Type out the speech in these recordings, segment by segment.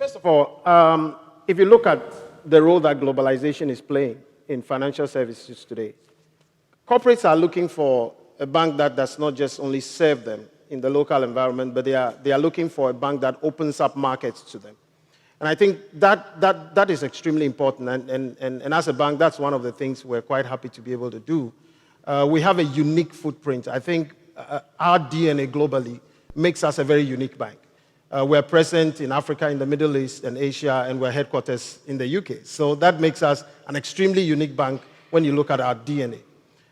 First of all, if you look at the role that globalization is playing in financial services today, corporates are looking for a bank that does not just only serve them in the local environment, but they are looking for a bank that opens up markets to them. And I think that is extremely important. And as a bank, that's one of the things we're quite happy to be able to do. We have a unique footprint. I think our DNA globally makes us a very unique bank. We're present in Africa, in the Middle East, and Asia, and we're headquarters in the UK. So that makes us an extremely unique bank when you look at our DNA.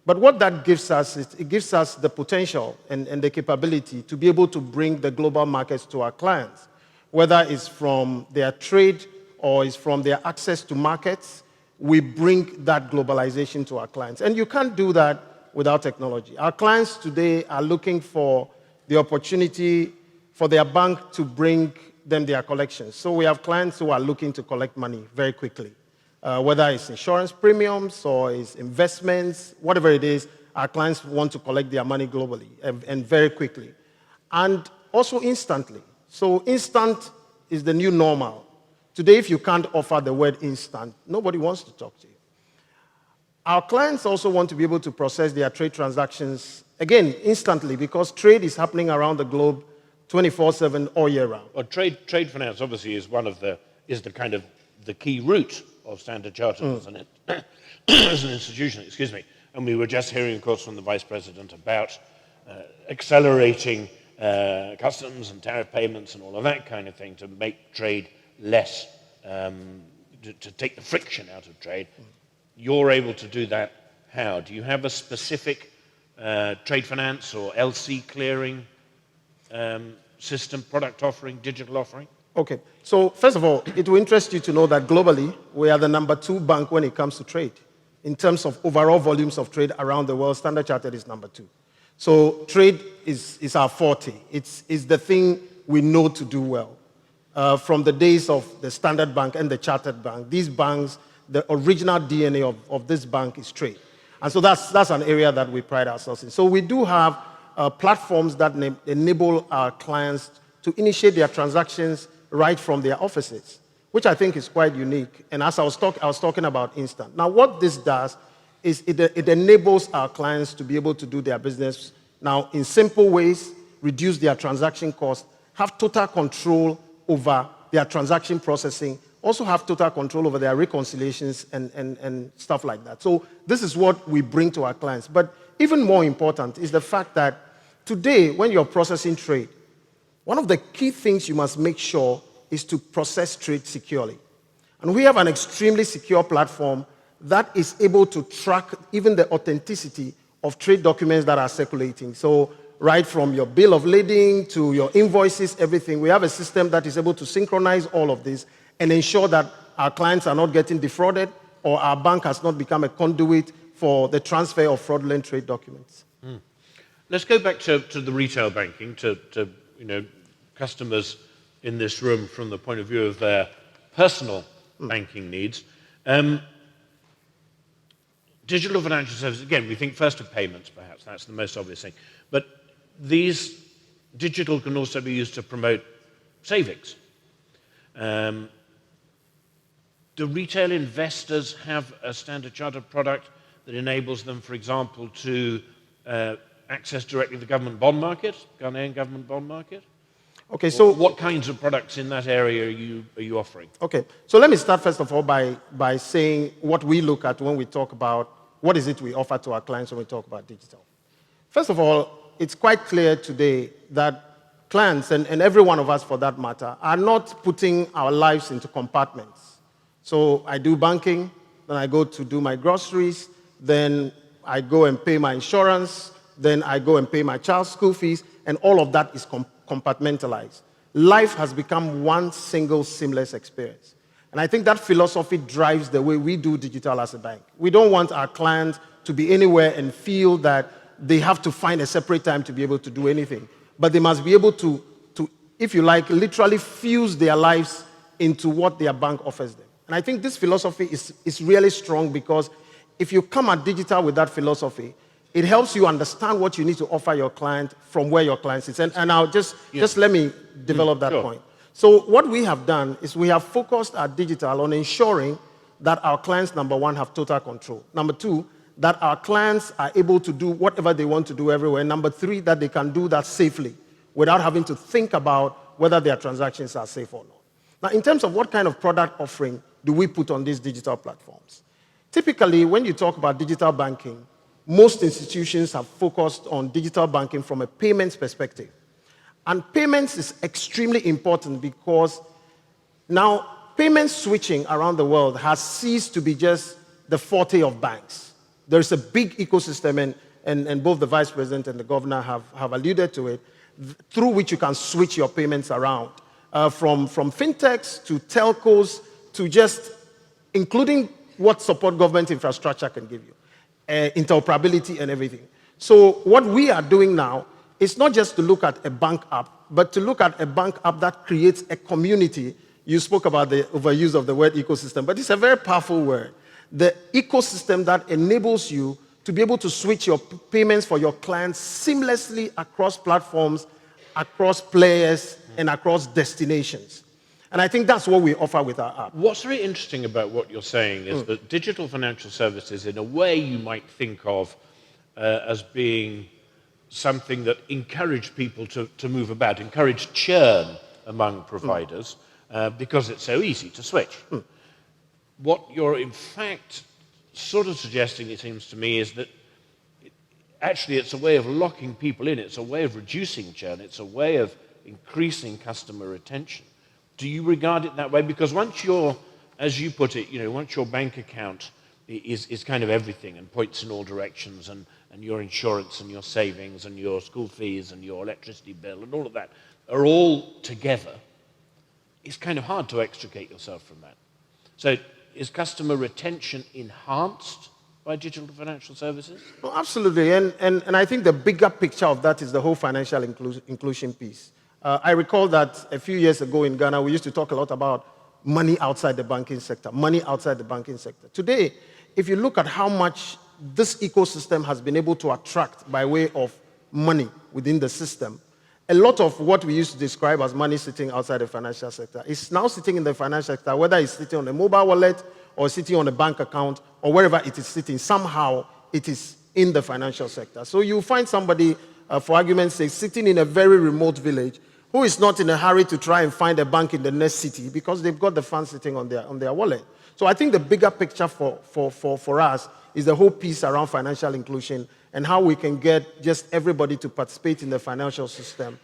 But what that gives us is it gives us the potential and the capability to be able to bring the global markets to our clients, whether it's from their trade or it's from their access to markets. We bring that globalization to our clients. And you can't do that without technology. Our clients today are looking for the opportunity for their bank to bring them their collections. So we have clients who are looking to collect money very quickly. Whether it's insurance premiums or it's investments, whatever it is, our clients want to collect their money globally and very quickly. And also instantly. So instant is the new normal. Today, if you can't offer the word instant, nobody wants to talk to you. Our clients also want to be able to process their trade transactions, again, instantly, because trade is happening around the globe 24/7 all year round. Well, trade finance obviously is the kind of the key route of Standard Chartered isn't it? As an institution, excuse me. And we were just hearing, of course, from the Vice President about accelerating customs and tariff payments and all of that kind of thing to make trade less, to take the friction out of trade. You're able to do that how? Do you have a specific trade finance or LC clearing system, product offering, digital offering? Okay, so first of all, it will interest you to know that globally, we are the number 2 bank when it comes to trade. In terms of overall volumes of trade around the world, Standard Chartered is number 2. So trade is our forte. It's the thing we know to do well. From the days of the Standard Bank and the Chartered Bank, these banks, the original DNA of this bank is trade. And so that's an area that we pride ourselves in. So we do have platforms that enable our clients to initiate their transactions right from their offices, which I think is quite unique. And as I was talking about instant. Now, what this does is it enables our clients to be able to do their business now in simple ways, reduce their transaction costs, have total control over their transaction processing, also have total control over their reconciliations and stuff like that. So this is what we bring to our clients. But even more important is the fact that today, when you're processing trade, one of the key things you must make sure is to process trade securely. And we have an extremely secure platform that is able to track even the authenticity of trade documents that are circulating. So right from your bill of lading to your invoices, everything, we have a system that is able to synchronize all of this and ensure that our clients are not getting defrauded or our bank has not become a conduit for the transfer of fraudulent trade documents. Let's go back to the retail banking, to customers in this room from the point of view of their personal banking needs. Digital financial services, again, we think first of payments, perhaps. That's the most obvious thing. But these digital can also be used to promote savings. Do retail investors have a Standard Chartered product that enables them, for example, to access directly the government bond market, Ghanaian government bond market? Okay, so what kinds of products in that area are you offering? Okay, so let me start first of all by saying what we look at when we talk about what is it we offer to our clients when we talk about digital. First of all, it's quite clear today that clients, and every one of us for that matter, are not putting our lives into compartments. So I do banking, then I go to do my groceries, then I go and pay my insurance, then I go and pay my child's school fees, and all of that is compartmentalized. Life has become one single seamless experience. And I think that philosophy drives the way we do digital as a bank. We don't want our clients to be anywhere and feel that they have to find a separate time to be able to do anything. But they must be able to, if you like, literally fuse their lives into what their bank offers them. And I think this philosophy is really strong because if you come at digital with that philosophy, it helps you understand what you need to offer your client from where your client is. And I'll just let me develop that point. So what we have done is we have focused our digital on ensuring that our clients, number one, have total control. Number two, that our clients are able to do whatever they want to do everywhere. Number three, that they can do that safely without having to think about whether their transactions are safe or not. Now, in terms of what kind of product offering do we put on these digital platforms? Typically, when you talk about digital banking, most institutions have focused on digital banking from a payments perspective. And payments is extremely important because now payment switching around the world has ceased to be just the forte of banks. There's a big ecosystem, and both the vice president and the governor have alluded to it, through which you can switch your payments around, from fintechs to telcos to just including what support government infrastructure can give you, interoperability and everything. So what we are doing now is not just to look at a bank app, but to look at a bank app that creates a community. You spoke about the overuse of the word ecosystem, but it's a very powerful word. The ecosystem that enables you to be able to switch your payments for your clients seamlessly across platforms, across players, and across destinations. And I think that's what we offer with our app. What's very interesting about what you're saying is that digital financial services, in a way you might think of as being something that encouraged people to move about, encouraged churn among providers, because it's so easy to switch. What you're in fact sort of suggesting, it seems to me, is that actually it's a way of locking people in, it's a way of reducing churn, it's a way of increasing customer retention. Do you regard it that way? Because once you're, as you put it, once your bank account is kind of everything and points in all directions, and your insurance and your savings and your school fees and your electricity bill and all of that are all together, it's kind of hard to extricate yourself from that. So is customer retention enhanced by digital financial services? Well, absolutely. And I think the bigger picture of that is the whole financial inclusion piece. I recall that a few years ago in Ghana, we used to talk a lot about money outside the banking sector, money outside the banking sector. Today, if you look at how much this ecosystem has been able to attract by way of money within the system, a lot of what we used to describe as money sitting outside the financial sector is now sitting in the financial sector, whether it's sitting on a mobile wallet or sitting on a bank account or wherever it is sitting, somehow it is in the financial sector. So you find somebody, for argument's sake, sitting in a very remote village who is not in a hurry to try and find a bank in the next city because they've got the funds sitting on their wallet. So I think the bigger picture for us is the whole piece around financial inclusion and how we can get just everybody to participate in the financial system.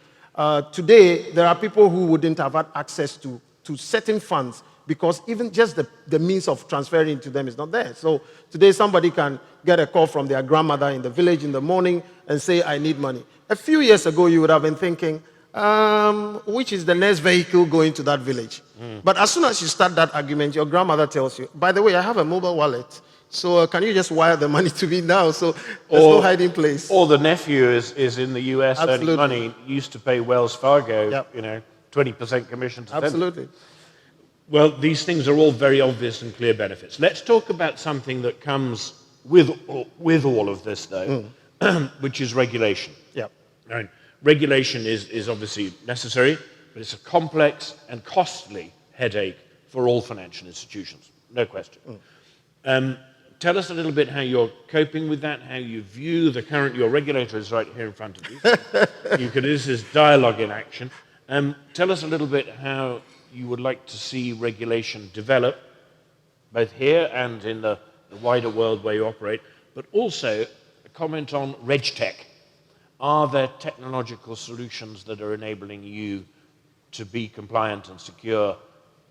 Today, there are people who wouldn't have had access to certain funds because even just the means of transferring to them is not there. So today, somebody can get a call from their grandmother in the village in the morning and say, I need money. A few years ago, you would have been thinking, which is the next vehicle going to that village? But as soon as you start that argument, your grandmother tells you, by the way, I have a mobile wallet. So can you just wire the money to me now? So there's no hiding place. Or the nephew is in the US Absolutely. earning money, used to pay Wells Fargo, Yep. 20% commission to them. Absolutely. Well, these things are all very obvious and clear benefits. Let's talk about something that comes with all of this, though, which is regulation. Yeah. Right. Regulation is obviously necessary, but it's a complex and costly headache for all financial institutions, no question. Tell us a little bit how you're coping with that, how you view your regulator is right here in front of you. This is dialogue in action. Tell us a little bit how you would like to see regulation develop, both here and in the wider world where you operate, but also a comment on RegTech. Are there technological solutions that are enabling you to be compliant and secure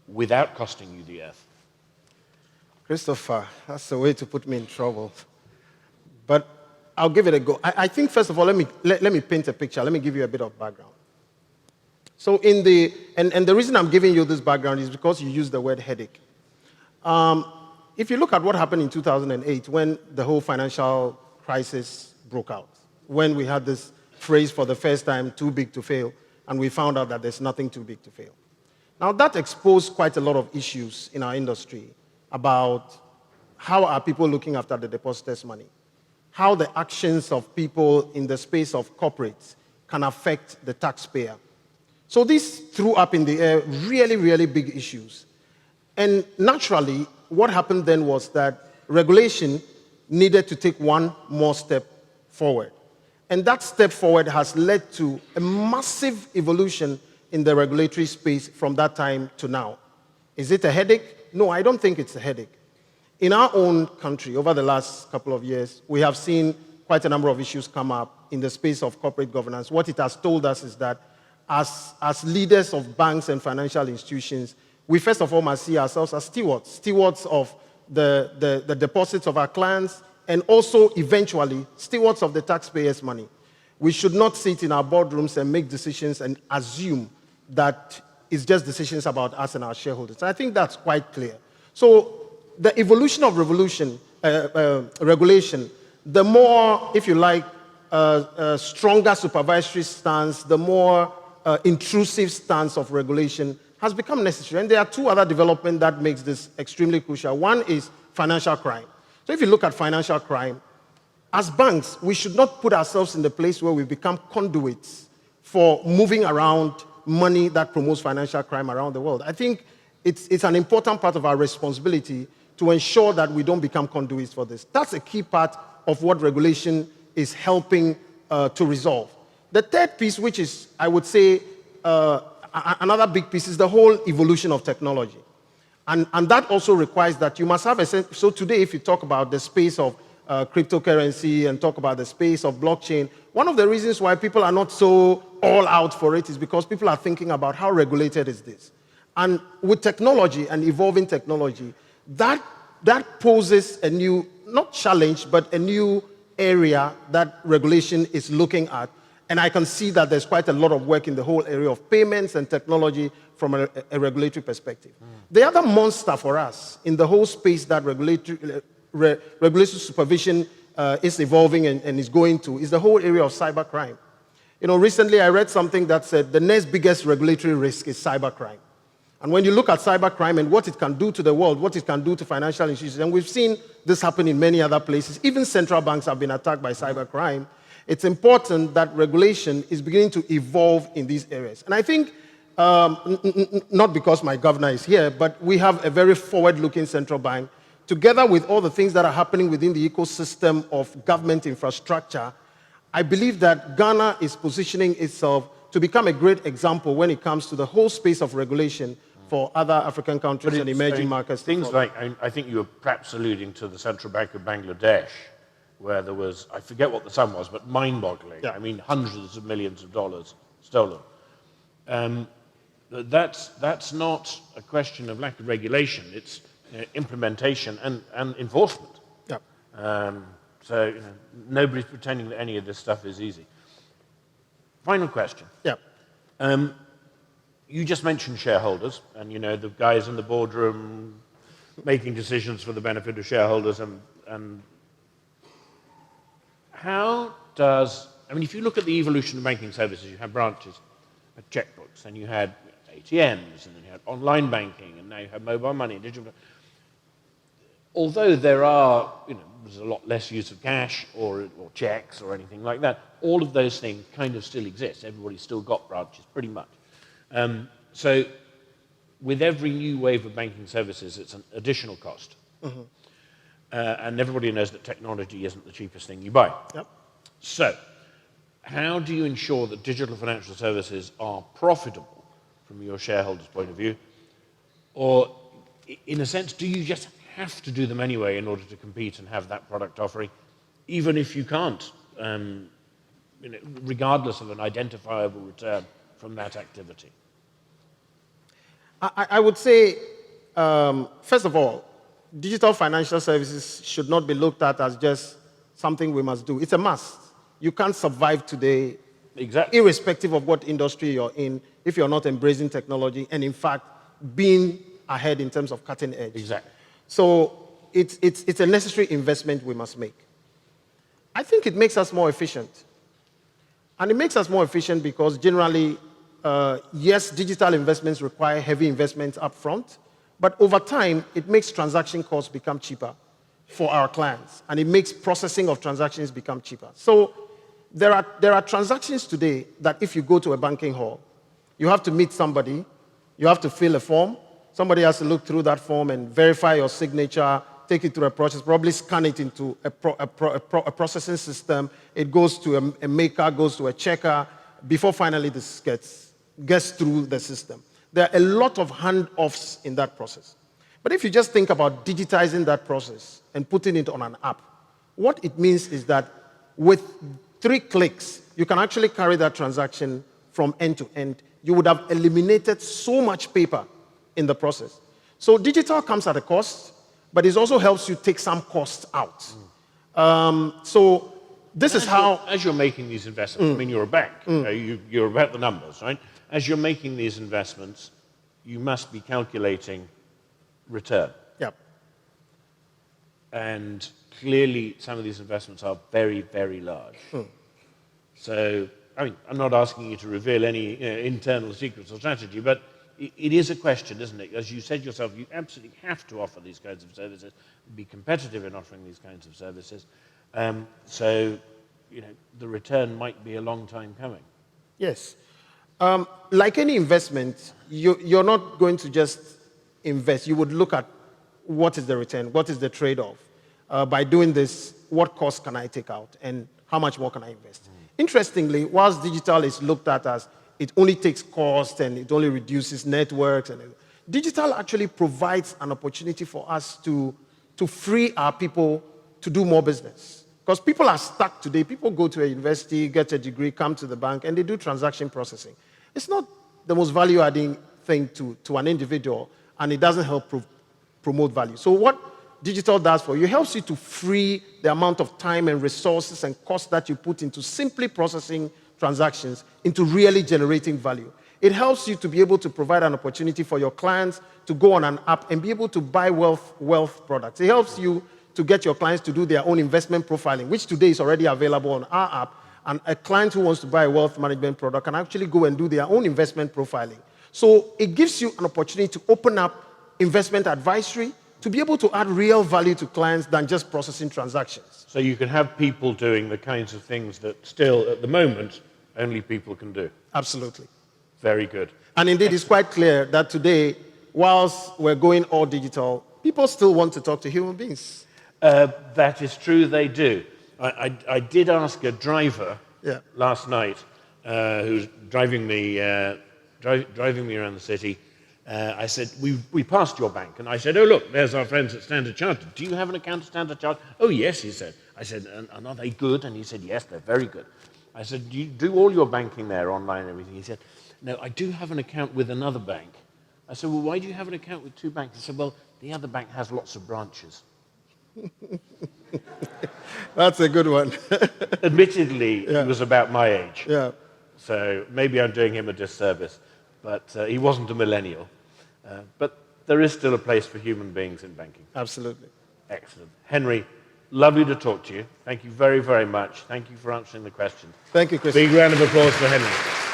without costing you the earth? Christopher, that's a way to put me in trouble. But I'll give it a go. I think, first of all, let me paint a picture. Let me give you a bit of background. So and the reason I'm giving you this background is because you used the word headache. If you look at what happened in 2008 when the whole financial crisis broke out, when we had this phrase for the first time, too big to fail, and we found out that there's nothing too big to fail. Now, that exposed quite a lot of issues in our industry about how are people looking after the depositors' money, how the actions of people in the space of corporates can affect the taxpayer. So this threw up in the air really, really big issues. And naturally, what happened then was that regulation needed to take one more step forward. And that step forward has led to a massive evolution in the regulatory space from that time to now. Is it a headache? No, I don't think it's a headache. In our own country, over the last couple of years, we have seen quite a number of issues come up in the space of corporate governance. What it has told us is that as leaders of banks and financial institutions, we first of all must see ourselves as stewards of the deposits of our clients, and also eventually stewards of the taxpayers' money. We should not sit in our boardrooms and make decisions and assume that it's just decisions about us and our shareholders. I think that's quite clear. So the evolution of regulation, the more, if you like, stronger supervisory stance, the more intrusive stance of regulation has become necessary. And there are two other developments that makes this extremely crucial. One is financial crime. So if you look at financial crime, as banks, we should not put ourselves in the place where we become conduits for moving around money that promotes financial crime around the world. I think it's an important part of our responsibility to ensure that we don't become conduits for this. That's a key part of what regulation is helping to resolve. The third piece, which is, I would say, another big piece, is the whole evolution of technology. And that also requires that you must have a sense. So today, if you talk about the space of cryptocurrency and talk about the space of blockchain, one of the reasons why people are not so all out for it is because people are thinking about how regulated is this. And with technology and evolving technology, that poses a new, not challenge, but a new area that regulation is looking at. And I can see that there's quite a lot of work in the whole area of payments and technology from a regulatory perspective. The other monster for us in the whole space that regulatory supervision is evolving and is going to is the whole area of cybercrime. You know, recently I read something that said the next biggest regulatory risk is cybercrime. And when you look at cybercrime and what it can do to the world, what it can do to financial institutions, and we've seen this happen in many other places, even central banks have been attacked by cybercrime, it's important that regulation is beginning to evolve in these areas. And I think, not because my governor is here, but we have a very forward-looking central bank, together with all the things that are happening within the ecosystem of government infrastructure. I believe that Ghana is positioning itself to become a great example when it comes to the whole space of regulation for other African countries and emerging markets. Things like, I think you were perhaps alluding to the Central Bank of Bangladesh, where there was, I forget what the sum was, but mind-boggling. Yeah. I mean, hundreds of millions of dollars stolen. That's not a question of lack of regulation. It's implementation and enforcement. Yeah. So nobody's pretending that any of this stuff is easy. Final question. Yeah. You just mentioned shareholders, and the guys in the boardroom making decisions for the benefit of shareholders, and how does, if you look at the evolution of banking services, you have branches, checkbooks, and you had ATMs, and then you had online banking, and now you have mobile money, digital. Although there's a lot less use of cash or checks or anything like that, all of those things kind of still exist. Everybody's still got branches, pretty much. So with every new wave of banking services, it's an additional cost. Mm-hmm. And everybody knows that technology isn't the cheapest thing you buy. Yep. So how do you ensure that digital financial services are profitable from your shareholders' point of view? Or, in a sense, do you just have to do them anyway in order to compete and have that product offering, even if you can't, regardless of an identifiable return from that activity? I would say, first of all, digital financial services should not be looked at as just something we must do. It's a must. You can't survive today, exactly, irrespective of what industry you're in, if you're not embracing technology and, in fact, being ahead in terms of cutting edge. Exactly. So it's a necessary investment we must make. I think it makes us more efficient. And it makes us more efficient because generally, yes, digital investments require heavy investments up front, but over time, it makes transaction costs become cheaper for our clients, and it makes processing of transactions become cheaper. So there are transactions today that if you go to a banking hall, You have to meet somebody. You have to fill a form. Somebody has to look through that form and verify your signature, take it through a process, probably scan it into a processing system. It goes to a maker, goes to a checker, before finally this gets through the system. There are a lot of handoffs in that process. But if you just think about digitizing that process and putting it on an app, what it means is that with 3 clicks, you can actually carry that transaction from end to end. You would have eliminated so much paper in the process. So digital comes at a cost, but it also helps you take some costs out. So this is how... As you're making these investments, I mean, you're a bank. You're about the numbers, right? As you're making these investments, you must be calculating return. Yeah. And clearly, some of these investments are very, very large. So, I mean, I'm not asking you to reveal any internal secrets or strategy, but it is a question, isn't it? As you said yourself, you absolutely have to offer these kinds of services, be competitive in offering these kinds of services. So, you know, the return might be a long time coming. Yes. Like any investment, you're not going to just invest. You would look at what is the return, what is the trade-off. By doing this, what cost can I take out, and how much more can I invest? Interestingly, whilst digital is looked at as it only takes cost and it only reduces networks, and digital actually provides an opportunity for us to free our people to do more business. Because people are stuck today. People go to a university, get a degree, come to the bank, and they do transaction processing. It's not the most value-adding thing to an individual, and it doesn't help promote value. So what digital does for you, it helps you to free the amount of time and resources and cost that you put into simply processing transactions into really generating value. It helps you to be able to provide an opportunity for your clients to go on an app and be able to buy wealth products. It helps you to get your clients to do their own investment profiling, which today is already available on our app. And a client who wants to buy a wealth management product can actually go and do their own investment profiling. So it gives you an opportunity to open up investment advisory, to be able to add real value to clients than just processing transactions. So you can have people doing the kinds of things that still, at the moment, only people can do. Absolutely. Very good. And indeed, it's quite clear that today, whilst we're going all digital, people still want to talk to human beings. That is true, they do. I did ask a driver last night who was driving me around the city. I said, we passed your bank. And I said, oh, look, there's our friends at Standard Chartered. Do you have an account at Standard Chartered? Oh, yes, he said. I said, and are they good? And he said, yes, they're very good. I said, do you do all your banking there online and everything? He said, no, I do have an account with another bank. I said, well, why do you have an account with 2 banks? He said, well, the other bank has lots of branches. That's a good one. Admittedly, he was about my age. Yeah. So maybe I'm doing him a disservice. But he wasn't a millennial. But there is still a place for human beings in banking. Absolutely. Excellent. Henry, lovely to talk to you. Thank you very, very much. Thank you for answering the questions. Thank you, Chris. Big round of applause for Henry.